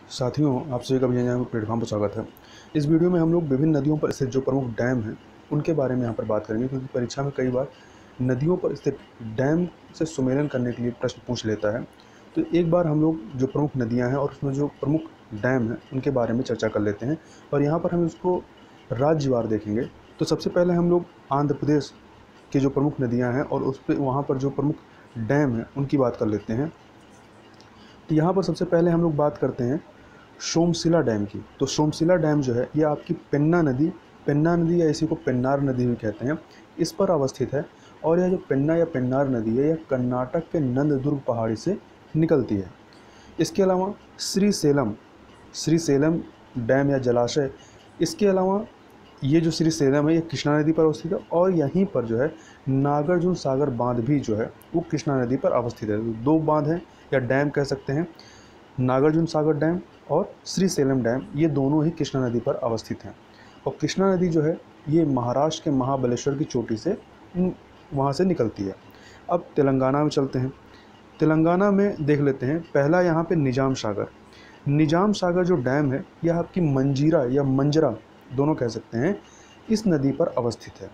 साथियों, आप सभी का विजय प्लेटफॉर्म पर स्वागत है। इस वीडियो में हम लोग विभिन्न नदियों पर स्थित जो प्रमुख डैम हैं उनके बारे में यहाँ पर बात करेंगे, क्योंकि परीक्षा में कई बार नदियों पर स्थित डैम से सुमेलन करने के लिए प्रश्न पूछ लेता है। तो एक बार हम लोग जो प्रमुख नदियाँ हैं और उसमें जो प्रमुख डैम हैं उनके बारे में चर्चा कर लेते हैं, और यहाँ पर हम इसको राज्यवार देखेंगे। तो सबसे पहले हम लोग आंध्र प्रदेश की जो प्रमुख नदियाँ हैं और उस पर वहाँ पर जो प्रमुख डैम हैं उनकी बात कर लेते हैं। तो यहाँ पर सबसे पहले हम लोग बात करते हैं सोमशिला डैम की। तो सोमशिला डैम जो है ये आपकी पेन्ना नदी या इसी को पेन्नार नदी भी कहते हैं, इस पर अवस्थित है। और यह जो पेन्ना या पेन्नार नदी है यह कर्नाटक के नंददुर्ग पहाड़ी से निकलती है। इसके अलावा श्रीसेलम डैम या जलाशय, इसके अलावा ये जो श्रीसेलम है ये कृष्णा नदी पर अवस्थित है, और यहीं पर जो है नागार्जुन सागर बांध भी जो है वो कृष्णा नदी पर अवस्थित है। तो दो बांध हैं या डैम कह सकते हैं, नागार्जुन सागर डैम और श्रीसेलम डैम, ये दोनों ही कृष्णा नदी पर अवस्थित हैं। और कृष्णा नदी जो है ये महाराष्ट्र के महाबलेश्वर की चोटी से वहाँ से निकलती है। अब तेलंगाना में चलते हैं। तेलंगाना में देख लेते हैं, पहला यहाँ पे निजाम सागर जो डैम है यह आपकी मंजीरा या मंजरा दोनों कह सकते हैं, इस नदी पर अवस्थित है।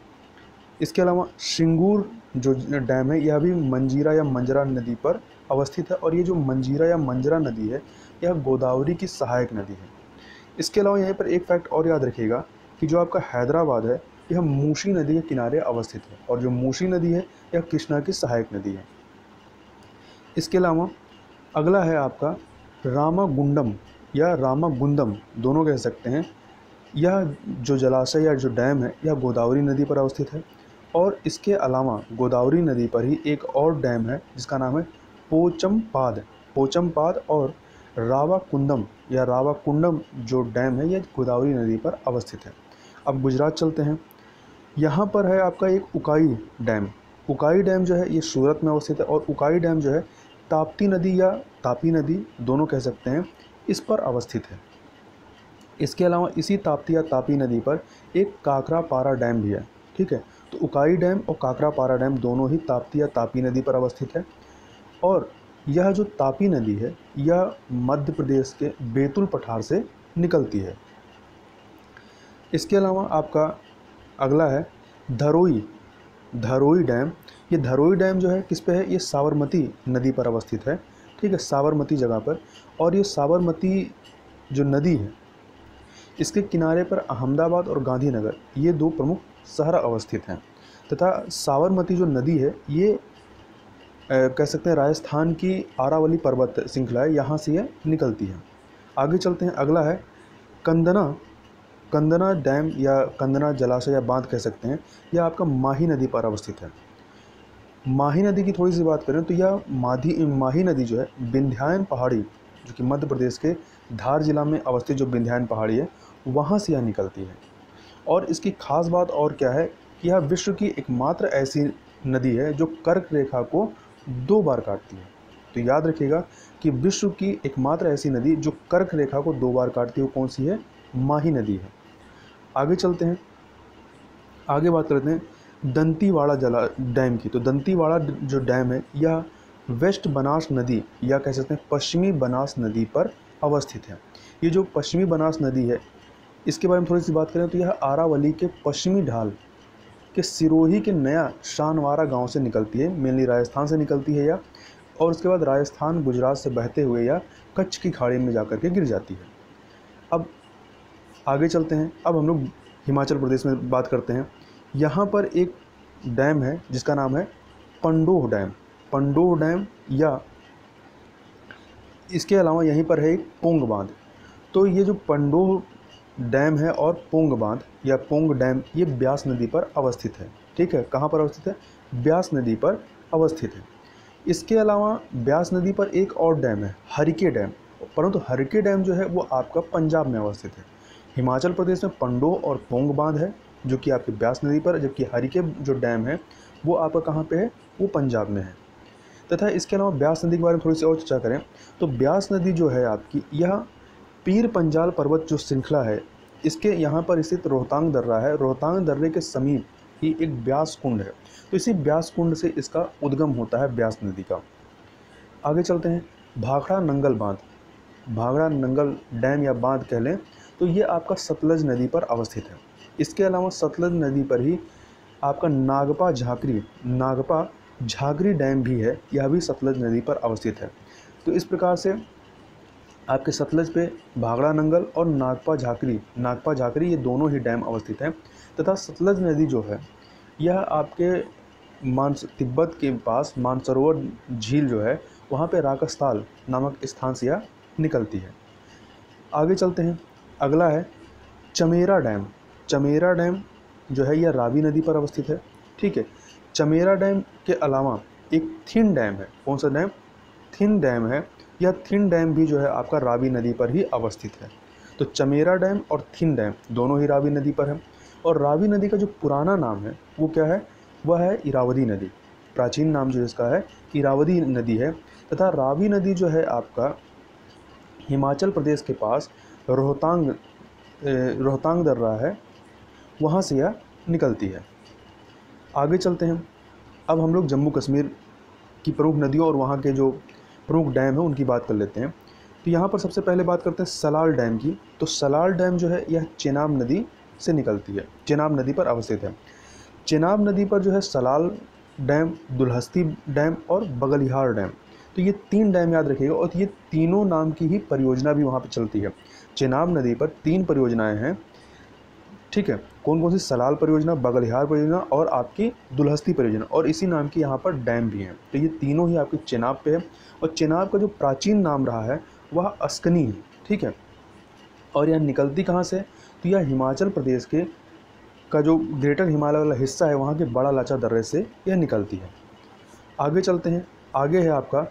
इसके अलावा सिंगूर जो डैम है यह भी मंजीरा या मंजरा नदी पर अवस्थित है, और ये जो मंजीरा या मंजरा नदी है यह गोदावरी की सहायक नदी है। इसके अलावा यहाँ पर एक फैक्ट और याद रखिएगा कि जो आपका हैदराबाद है यह मूसी नदी के किनारे अवस्थित है, और जो मूसी नदी है यह कृष्णा की सहायक नदी है। इसके अलावा अगला है आपका रामागुंडम या रामागुंदम दोनों कह सकते हैं। यह जो जलाशय या जो डैम है यह गोदावरी नदी पर अवस्थित है। और इसके अलावा गोदावरी नदी पर ही एक और डैम है जिसका नाम है पोचमपाद, और रावाकुंडम जो डैम है यह गोदावरी नदी पर अवस्थित है। अब गुजरात चलते हैं। यहाँ पर है आपका एक उकाई डैम जो है ये सूरत में अवस्थित है, और उकाई डैम जो है ताप्ती नदी या तापी नदी दोनों कह सकते हैं, इस पर अवस्थित है। इसके अलावा इसी ताप्ती या तापी नदी पर एक काकरापारा डैम भी है। ठीक है, तो उकाई डैम और काकरापारा डैम दोनों ही ताप्ती या तापी नदी पर अवस्थित है। और यह जो तापी नदी है यह मध्य प्रदेश के बैतूल पठार से निकलती है। इसके अलावा आपका अगला है धरोई डैम। ये धरोई डैम जो है किस पे है, ये साबरमती नदी पर अवस्थित है। ठीक है, साबरमती जगह पर। और ये साबरमती जो नदी है इसके किनारे पर अहमदाबाद और गांधीनगर ये दो प्रमुख शहर अवस्थित हैं, तथा साबरमती जो नदी है ये कह सकते हैं राजस्थान की आरावली पर्वत श्रृंखला है, यहाँ से यह निकलती है। आगे चलते हैं। अगला है कंदना डैम या कंदना जलाशय या बांध कह सकते हैं, यह आपका माही नदी पर अवस्थित है। माही नदी की थोड़ी सी बात करें तो यह माही नदी जो है विंध्यायन पहाड़ी, जो कि मध्य प्रदेश के धार जिला में अवस्थित जो विंध्यायन पहाड़ी है वहाँ से यह निकलती है। और इसकी खास बात और क्या है कि यह विश्व की एकमात्र ऐसी नदी है जो कर्क रेखा को 2 बार काटती है। तो याद रखिएगा कि विश्व की एकमात्र ऐसी नदी जो कर्क रेखा को 2 बार काटती है वो कौन सी है, माही नदी है। आगे चलते हैं, आगे बात करते हैं दंतीवाड़ा डैम की। तो दंतीवाड़ा जो डैम है यह वेस्ट बनास नदी या कह सकते हैं पश्चिमी बनास नदी पर अवस्थित है। ये जो पश्चिमी बनास नदी है इसके बारे में थोड़ी सी बात करें तो यह आरावली के पश्चिमी ढाल के सिरोही के नया शानवारा गांव से निकलती है, मेनली राजस्थान से निकलती है यह, और उसके बाद राजस्थान गुजरात से बहते हुए या कच्छ की खाड़ी में जाकर के गिर जाती है। अब आगे चलते हैं। अब हम लोग हिमाचल प्रदेश में बात करते हैं। यहाँ पर एक डैम है जिसका नाम है पंडोह डैम या इसके अलावा यहीं पर है एक पोंग बांध। तो ये जो पंडोह डैम है और पोंग बांध या पोंग डैम ये ब्यास नदी पर अवस्थित है। ठीक है, कहाँ पर अवस्थित है, ब्यास नदी पर अवस्थित है। इसके अलावा ब्यास नदी पर एक और डैम है हरिके डैम, परंतु हरिके डैम जो है वो आपका पंजाब में अवस्थित है। हिमाचल प्रदेश में पंडोह और पोंग बांध है जो कि आपकी ब्यास नदी पर, जबकि हरिके जो डैम है वो आपका कहाँ पे है, वो पंजाब में है। तथा इसके अलावा ब्यास नदी के बारे में थोड़ी सी और चर्चा करें तो ब्यास नदी जो है आपकी यह पीर पंजाल पर्वत जो श्रृंखला है इसके यहाँ पर स्थित रोहतांग दर्रा है। रोहतांग दर्रे के समीप ही एक ब्यास कुंड है, तो इसी ब्यास कुंड से इसका उद्गम होता है ब्यास नदी का। आगे चलते हैं। भाखड़ा नंगल बांध भाखड़ा नंगल डैम या बांध कह लें तो ये आपका सतलज नदी पर अवस्थित है। इसके अलावा सतलज नदी पर ही आपका नागपा झाकरी डैम भी है, यह भी सतलज नदी पर अवस्थित है। तो इस प्रकार से आपके सतलज पे भाखड़ा नंगल और नागपा झाकरी ये दोनों ही डैम अवस्थित हैं तथा सतलज नदी जो है यह आपके तिब्बत के पास मानसरोवर झील जो है वहाँ पे राकस्थाल नामक स्थान से यह निकलती है। आगे चलते हैं, अगला है चमेरा डैम। चमेरा डैम जो है यह रावी नदी पर अवस्थित है। ठीक है, चमेरा डैम के अलावा एक थिन डैम है। कौन सा डैम? थिन डैम है। यह थिन डैम भी जो है आपका रावी नदी पर ही अवस्थित है। तो चमेरा डैम और थिन डैम दोनों ही रावी नदी पर है। और रावी नदी का जो पुराना नाम है वो क्या है? वह है इरावदी नदी। प्राचीन नाम जो इसका है इरावदी नदी है। तथा रावी नदी जो है आपका हिमाचल प्रदेश के पास रोहतांग दर्रा है, वहाँ से यह निकलती है। आगे चलते हैं, अब हम लोग जम्मू कश्मीर की प्रमुख नदियों और वहाँ के जो प्रमुख डैम हैं उनकी बात कर लेते हैं। तो यहाँ पर सबसे पहले बात करते हैं सलाल डैम की। तो सलाल डैम जो है यह चेनाब नदी से निकलती है, चेनाब नदी पर अवस्थित है। चेनाब नदी पर जो है सलाल डैम, दुल्हस्ती डैम और बगलिहार डैम, तो ये 3 डैम याद रखिएगा। और ये तीनों नाम की ही परियोजना भी वहाँ पर चलती है। चेनाब नदी पर 3 परियोजनाएं हैं। ठीक है, कौन कौन सी? सलाल परियोजना, बगलिहार परियोजना और आपकी दुल्हस्ती परियोजना, और इसी नाम की यहाँ पर डैम भी हैं। तो ये तीनों ही आपकी चेनाब पे है। और चेनाब का जो प्राचीन नाम रहा है वह अस्कनी है। ठीक है, और यह निकलती कहाँ से? तो यह हिमाचल प्रदेश के का जो ग्रेटर हिमालय वाला हिस्सा है वहाँ के बड़ा लाचा दर्रे से यह निकलती है। आगे चलते हैं, आगे है आपका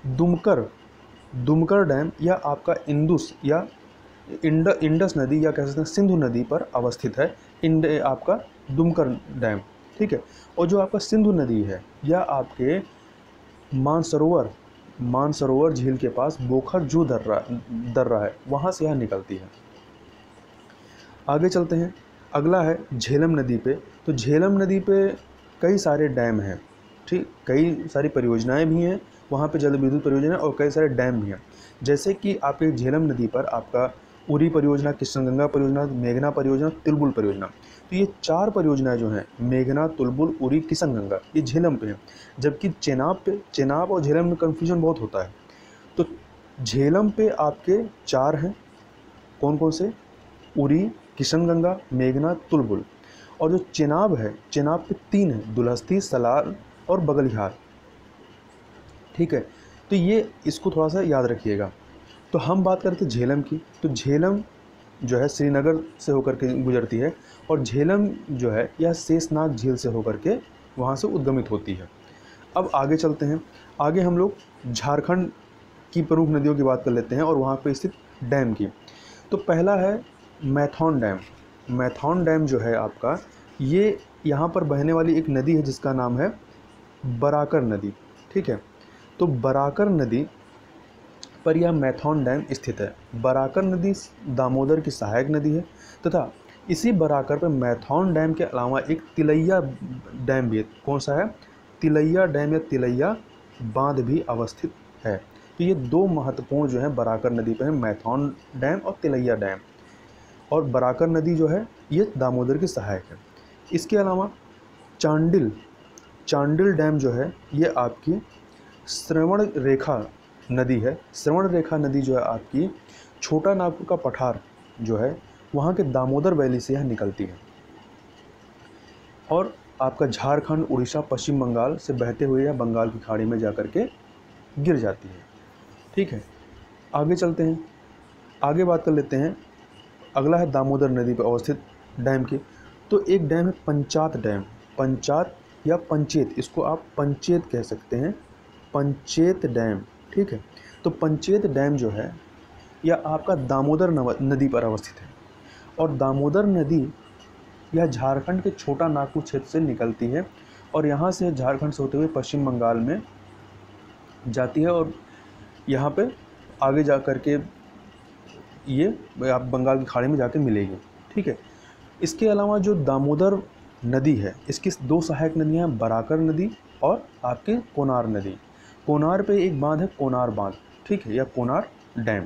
दुमकर डैम। यह आपका इंदुस या इंडस नदी या कह सकते हैं सिंधु नदी पर अवस्थित है। आपका दुमकर डैम। ठीक है, और जो आपका सिंधु नदी है यह आपके मानसरोवर झील के पास बोखर जू दर्रा है, वहाँ से यह निकलती है। आगे चलते हैं, अगला है झेलम नदी पे। तो झेलम नदी पे कई सारे डैम हैं। ठीक, कई सारी परियोजनाएं भी हैं वहाँ पे, जल विद्युत परियोजना और कई सारे डैम भी हैं। जैसे कि आपके झेलम नदी पर आपका उरी परियोजना, कृष्णगंगा परियोजना, मेघना परियोजना, तुलबुल परियोजना। तो ये 4 परियोजनाएं जो हैं मेघना, तुलबुल, उरी, कृष्णगंगा, ये झेलम पे हैं। जबकि चेनाब और झेलम में कन्फ्यूजन बहुत होता है। तो झेलम पे आपके 4 हैं। कौन कौन से? उरी, कृष्णगंगा, मेघना, तुलबुल। और जो चेनाब है, चेनाब पे 3 हैं, दुल्हस्ती, सलाल और बगलिहार। ठीक है, तो ये इसको थोड़ा सा याद रखिएगा। तो हम बात करते हैं झेलम की। तो झेलम जो है श्रीनगर से होकर के गुजरती है और झेलम जो है यह शेषनाग झील से होकर के वहाँ से उद्गमित होती है। अब आगे चलते हैं, आगे हम लोग झारखंड की प्रमुख नदियों की बात कर लेते हैं और वहाँ पर स्थित डैम की। तो पहला है मैथॉन डैम। मैथॉन डैम जो है आपका, ये यहाँ पर बहने वाली एक नदी है जिसका नाम है बराकर नदी। ठीक है, तो बराकर नदी पर यह मैथॉन डैम स्थित है। बराकर नदी दामोदर की सहायक नदी है तथा इसी बराकर पर मैथॉन डैम के अलावा एक तिलैया डैम भी है। कौन सा है? तिलैया डैम या तिलैया बांध भी अवस्थित है। तो ये 2 महत्वपूर्ण जो है बराकर नदी पर है, मैथॉन डैम और तिलैया डैम। और बराकर नदी जो है ये दामोदर की सहायक है। इसके अलावा चांडिल डैम जो है ये आपकी श्रवण रेखा नदी है। श्रवण रेखा नदी जो है आपकी छोटा नागपुर का पठार जो है वहाँ के दामोदर वैली से यह निकलती है और आपका झारखंड, उड़ीसा, पश्चिम बंगाल से बहते हुए यह बंगाल की खाड़ी में जाकर के गिर जाती है। ठीक है, आगे चलते हैं, आगे बात कर लेते हैं। अगला है दामोदर नदी पर अवस्थित डैम की। तो एक डैम है पंचात डैम। पंचात या पंचेत, इसको आप पंचेत कह सकते हैं, पंचेत डैम। ठीक है, तो पंचेत डैम जो है यह आपका दामोदर नदी पर अवस्थित है और दामोदर नदी यह झारखंड के छोटा नागपुर क्षेत्र से निकलती है और यहाँ से झारखंड से होते हुए पश्चिम बंगाल में जाती है और यहाँ पे आगे जा कर के ये आप बंगाल की खाड़ी में जाके मिलेगी। ठीक है, इसके अलावा जो दामोदर नदी है इसकी 2 सहायक नदियाँ हैं, बराकर नदी और आपके कोनार नदी। कोनार पे एक बांध है, कोनार बांध। ठीक है, या कोनार डैम।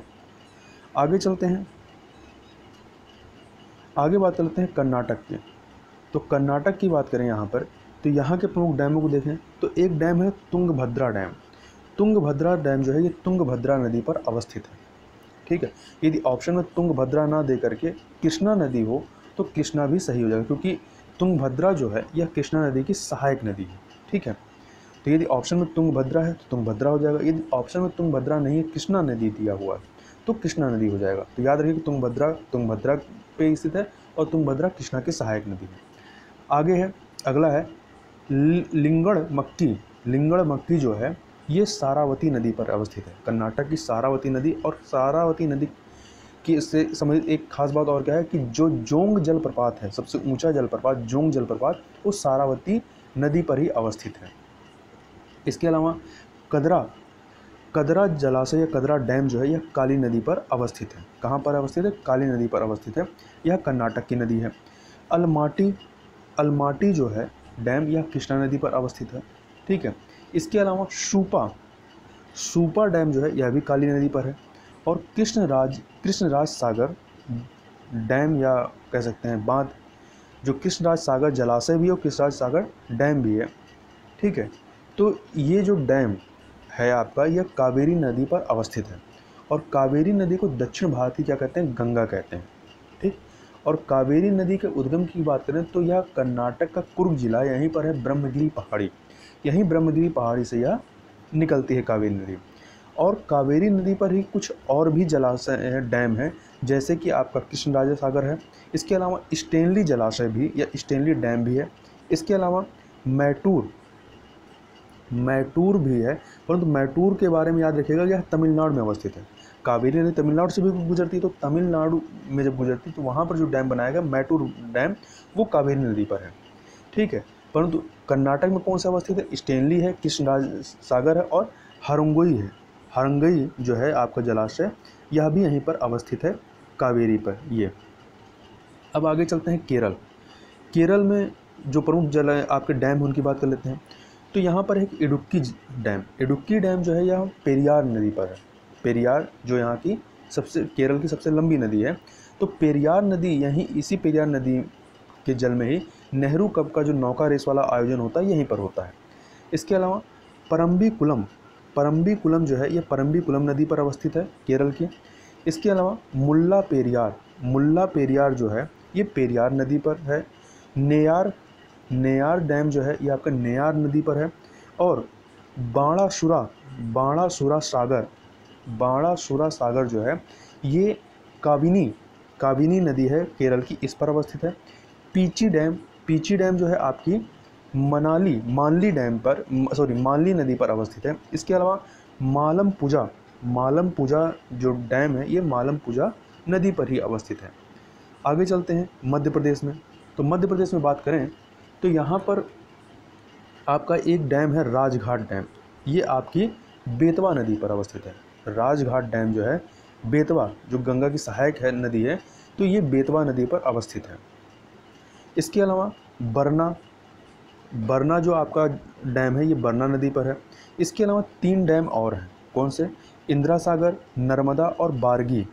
आगे चलते हैं, आगे बात करते हैं कर्नाटक की। तो कर्नाटक की बात करें यहाँ पर, तो यहाँ के प्रमुख डैमों को देखें तो एक डैम है तुंगभद्रा डैम। तुंगभद्रा डैम जो है ये तुंगभद्रा नदी पर अवस्थित है। ठीक है, यदि ऑप्शन में तुंगभद्रा ना दे करके कृष्णा नदी हो तो कृष्णा भी सही हो जाएगा, क्योंकि तुंगभद्रा जो है यह कृष्णा नदी की सहायक नदी है। ठीक है, तो यदि ऑप्शन में तुंगभद्रा है तो तुंगभद्रा हो जाएगा, यदि ऑप्शन में तुंगभद्रा नहीं है, कृष्णा नदी दिया हुआ है तो कृष्णा नदी हो जाएगा। तो याद रखिए कि तुंगभद्रा तुंगभद्रा पे स्थित है और तुंगभद्रा कृष्णा की सहायक नदी है। आगे है, अगला है लिंगड़ मक्की। लिंगड़ मक्की जो है ये सारावती नदी पर अवस्थित है। कर्नाटक की सारावती नदी, और सारावती नदी की इससे समझ एक खास बात और क्या है कि जो जोंग जलप्रपात है, सबसे ऊंचा जलप्रपात जोंग जलप्रपात, वो सारावती नदी पर ही अवस्थित है। इसके अलावा कदरा कदरा जलाशय या कदरा डैम जो है यह काली नदी पर अवस्थित है। कहाँ पर अवस्थित है? काली नदी पर अवस्थित है। यह कर्नाटक की नदी है। अलमाटी अलमाटी जो है डैम यह कृष्णा नदी पर अवस्थित है। ठीक है, इसके अलावा सूपा डैम जो है यह भी काली नदी पर है। और कृष्णराज सागर डैम या कह सकते हैं बांध, जो कृष्णराज सागर जलाशय भी है और कृष्णराज सागर डैम भी है। ठीक है, तो ये जो डैम है आपका यह कावेरी नदी पर अवस्थित है। और कावेरी नदी को दक्षिण भारत की क्या कहते हैं? गंगा कहते हैं। ठीक, और कावेरी नदी के उद्गम की बात करें तो यह कर्नाटक का कुर्ग जिला, यहीं पर है ब्रह्मगिरी पहाड़ी, यहीं ब्रह्मगिरी पहाड़ी से यह निकलती है कावेरी नदी। और कावेरी नदी पर ही कुछ और भी जलाशय हैं, डैम हैं, जैसे कि आपका कृष्णराज सागर है। इसके अलावा स्टेनली जलाशय भी या स्टेनली डैम भी है। इसके अलावा मैटूर भी है, परंतु मैटूर के बारे में याद रखिएगा यह तमिलनाडु में अवस्थित है। कावेरी नदी तमिलनाडु से भी गुजरती है, तो तमिलनाडु में जब गुजरती है तो वहाँ पर जो डैम बनाया गया मैटूर डैम, वो कावेरी नदी पर है। ठीक है, परंतु कर्नाटक में कौन सा अवस्थित है? स्टेनली है, कृष्णराज सागर है और हरंगोई है। हरंगई जो है आपका जलाशय, यह भी यहीं पर अवस्थित है कावेरी पर। ये अब आगे चलते हैं केरल। केरल में जो प्रमुख जल आपके डैम उनकी बात कर लेते हैं। तो यहाँ पर एक इडुक्की डैम जो है यह पेरियार नदी पर है। पेरियार जो यहाँ की केरल की सबसे लंबी नदी है, तो पेरियार नदी यहीं इसी पेरियार नदी के जल में ही नेहरू कप का जो नौका रेस वाला आयोजन होता है यहीं पर होता है। इसके अलावा परम्बिकुलम जो है यह परम्बिकुलम नदी पर अवस्थित है केरल की। इसके अलावा मुल्ला पेरियार जो है ये पेरियार नदी पर है। नेयार डैम जो है ये आपका नेयार नदी पर है। और बाणासुरा सागर जो है ये काबिनी नदी है केरल की, इस पर अवस्थित है। पीची डैम जो है आपकी मानली नदी पर अवस्थित है। इसके अलावा मालमपुजा जो डैम है ये मालमपुजा नदी पर ही अवस्थित है। आगे चलते हैं मध्य प्रदेश में। तो मध्य प्रदेश में बात करें तो यहाँ पर आपका एक डैम है राजघाट डैम, ये आपकी बेतवा नदी पर अवस्थित है। राजघाट डैम जो है बेतवा, जो गंगा की सहायक है नदी है, तो ये बेतवा नदी पर अवस्थित है। इसके अलावा बरना जो आपका डैम है ये बरना नदी पर है। इसके अलावा 3 डैम और हैं, कौन से? इंदिरा सागर, नर्मदा और बारगी।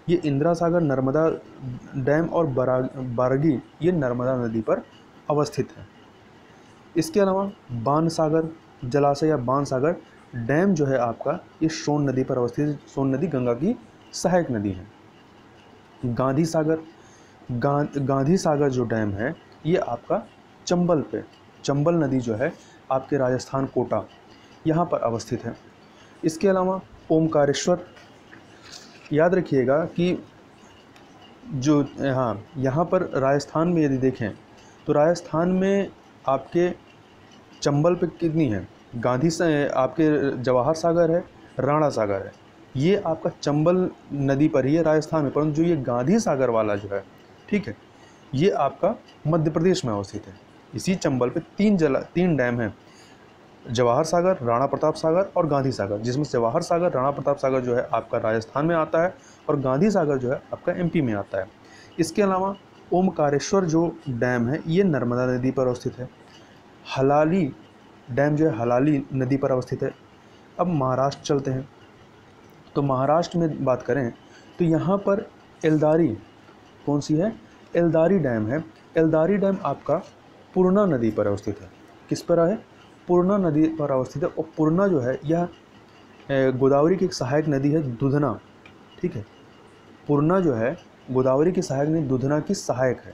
ये इंदिरा सागर, नर्मदा डैम और बारगी ये नर्मदा नदी पर अवस्थित है। इसके अलावा बाणसागर जलाशय या बाणसागर डैम जो है आपका ये सोन नदी पर अवस्थित है। सोन नदी गंगा की सहायक नदी है। गांधी सागर जो डैम है ये आपका चंबल नदी जो है आपके राजस्थान कोटा यहाँ पर अवस्थित है। इसके अलावा ओमकारेश्वर, याद रखिएगा कि जो यहाँ पर राजस्थान में यदि देखें तो राजस्थान में आपके चंबल पे कितनी है? गांधी से आपके जवाहर सागर है, राणा सागर है, ये आपका चंबल नदी पर ही है राजस्थान में। परंतु जो ये गांधी सागर वाला जो है, ठीक है, ये आपका मध्य प्रदेश में अवस्थित है। इसी चंबल पे 3 डैम हैं, जवाहर सागर, राणा प्रताप सागर और गांधी सागर, जिसमें जवाहर सागर, राणा प्रताप सागर जो है आपका राजस्थान में आता है और गांधी सागर जो है आपका एमपी में आता है। इसके अलावा ओमकारेश्वर जो डैम है ये नर्मदा नदी पर अवस्थित है। हलाली डैम जो है हलाली नदी पर अवस्थित है। अब महाराष्ट्र चलते हैं। तो महाराष्ट्र में बात करें तो यहाँ पर एल्दारी कौन सी है, एल्दारी डैम है। एल्दारी डैम आपका पूर्णा नदी पर अवस्थित है। किस पर है, पूर्णा नदी पर अवस्थित है। और पूर्णा जो है यह गोदावरी की एक सहायक नदी है, दुधना, ठीक है। पूर्णा जो है गोदावरी की सहायक नदी, दुधना की सहायक है।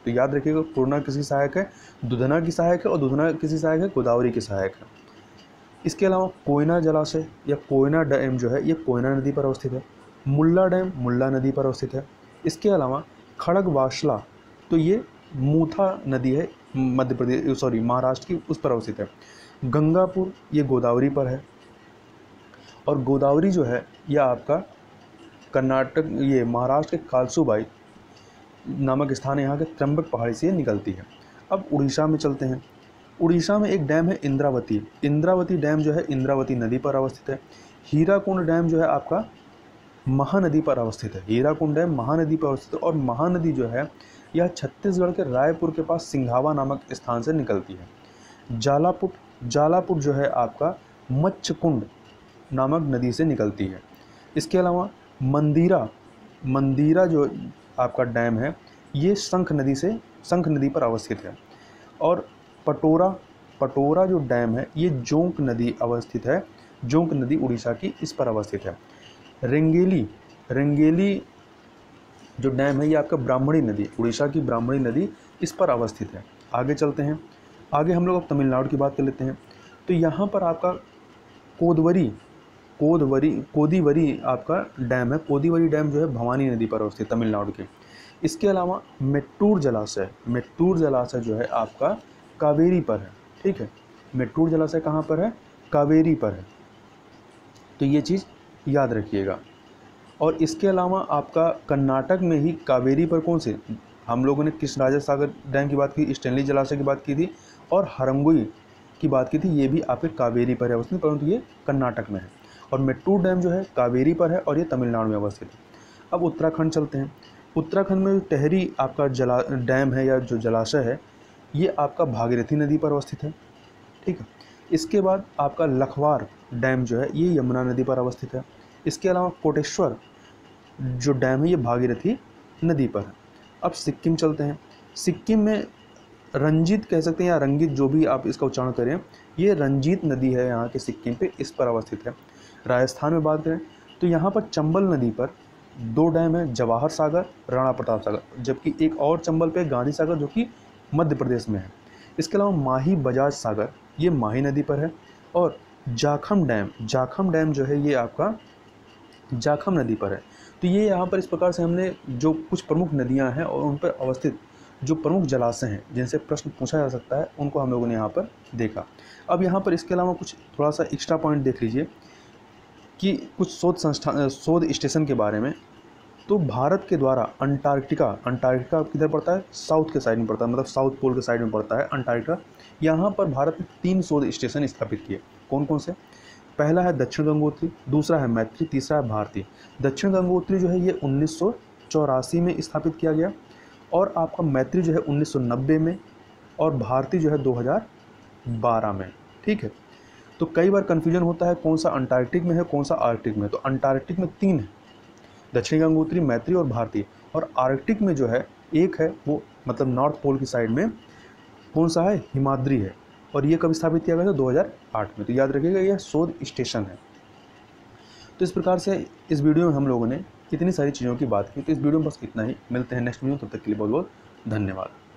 तो याद रखिएगा, पूर्णा किसकी सहायक है, दुधना की सहायक है, और दुधना किसकी सहायक है, गोदावरी की सहायक है। इसके अलावा कोयना जलाशय या कोयना डैम जो है ये कोयना नदी पर अवस्थित है। मुल्ला डैम मुल्ला नदी पर अवस्थित है। इसके अलावा खड़गवासला, तो ये मूथा नदी है, मध्य प्रदेश महाराष्ट्र की, उस पर अवस्थित है। गंगापुर ये गोदावरी पर है। और गोदावरी जो है यह आपका कर्नाटक, ये महाराष्ट्र के कालसूबाई नामक स्थान है, यहाँ के त्र्यंबक पहाड़ी से निकलती है। अब उड़ीसा में चलते हैं। उड़ीसा में एक डैम है इंद्रावती। इंद्रावती डैम जो है इंद्रावती नदी पर अवस्थित है। हीराकुंड डैम जो है आपका महानदी पर अवस्थित है। हीराकुंड डैम महानदी पर अवस्थित है। और महानदी जो है यह छत्तीसगढ़ के रायपुर के पास सिंघावा नामक स्थान से निकलती है। जालापुर जो है आपका मच्छकुंड नामक नदी से निकलती है। इसके अलावा मंदीरा जो आपका डैम है ये शंख नदी पर अवस्थित है। और पटोरा जो डैम है ये जोंक नदी अवस्थित है। जोंक नदी उड़ीसा की इस पर अवस्थित है। रेंगेली जो डैम है ये आपका ब्राह्मणी नदी, उड़ीसा की ब्राह्मणी नदी इस पर अवस्थित है। आगे चलते हैं। आगे हम लोग अब तमिलनाडु की बात कर लेते हैं। तो यहाँ पर आपका कोदीवरी आपका डैम है। कोदीवरी डैम जो है भवानी नदी पर अवस्थित तमिलनाडु के। इसके अलावा मेट्टूर जलाशय जो है आपका कावेरी पर है, ठीक है। मेट्टूर जलाशय कहाँ पर है, कावेरी पर है। तो ये चीज़ याद रखिएगा। और इसके अलावा आपका कर्नाटक में ही कावेरी पर कौन से, हम लोगों ने कृष्णराजा सागर डैम की बात की, स्टेनली जलाशय की बात की थी, और हरंगुई की बात की थी, ये भी आपके कावेरी पर है अवस्थित, परंतु ये कर्नाटक में है। और मेट्टूर डैम जो है कावेरी पर है और ये तमिलनाडु में अवस्थित है। अब उत्तराखंड चलते हैं। उत्तराखंड में टेहरी आपका डैम है या जो जलाशय है ये आपका भागीरथी नदी पर अवस्थित है, ठीक है। इसके बाद आपका लखवार डैम जो है ये यमुना नदी पर अवस्थित है। इसके अलावा कोटेश्वर जो डैम है ये भागीरथी नदी पर है। अब सिक्किम चलते हैं। सिक्किम में रंजीत कह सकते हैं या रंगीत, जो भी आप इसका उच्चारण करें, ये रंजीत नदी है यहाँ के सिक्किम पे, इस पर अवस्थित है। राजस्थान में बात करें तो यहाँ पर चंबल नदी पर 2 डैम है, जवाहर सागर, राणा प्रताप सागर, जबकि एक और चंबल पे गांधी सागर जो कि मध्य प्रदेश में है। इसके अलावा माही बजाज सागर ये माही नदी पर है। और जाखम डैम जो है ये आपका जाखम नदी पर है। तो ये यहाँ पर इस प्रकार से हमने जो कुछ प्रमुख नदियाँ हैं और उन पर अवस्थित जो प्रमुख जलाशय हैं जिनसे प्रश्न पूछा जा सकता है उनको हम लोगों ने यहाँ पर देखा। अब यहाँ पर इसके अलावा कुछ थोड़ा सा एक्स्ट्रा पॉइंट देख लीजिए कि कुछ शोध स्टेशन के बारे में। तो भारत के द्वारा अंटार्कटिका किधर पड़ता है, साउथ के साइड में पड़ता है, मतलब साउथ पोल के साइड में पड़ता है अंटार्कटिका। यहाँ पर भारत ने 3 शोध स्टेशन स्थापित किए। कौन कौन से, पहला है दक्षिण गंगोत्री, दूसरा है मैत्री, तीसरा है भारती। दक्षिण गंगोत्री जो है ये 1984 में स्थापित किया गया, और आपका मैत्री जो है 1990 में, और भारती जो है 2012 में, ठीक है। तो कई बार कन्फ्यूजन होता है कौन सा अंटार्कटिक में है कौन सा आर्कटिक में है। तो अंटार्कटिक में 3 है, दक्षिण गंगोत्री, मैत्री और भारती। और आर्कटिक में जो है एक है वो, मतलब नॉर्थ पोल की साइड में कौन सा है, हिमाद्री है। और ये कब स्थापित किया गया था, 2008 में। तो याद रखिएगा ये शोध स्टेशन है। तो इस प्रकार से इस वीडियो में हम लोगों ने इतनी सारी चीज़ों की बात की। तो इस वीडियो में बस इतना ही, मिलते हैं नेक्स्ट वीडियो, तब तक के लिए बहुत बहुत धन्यवाद।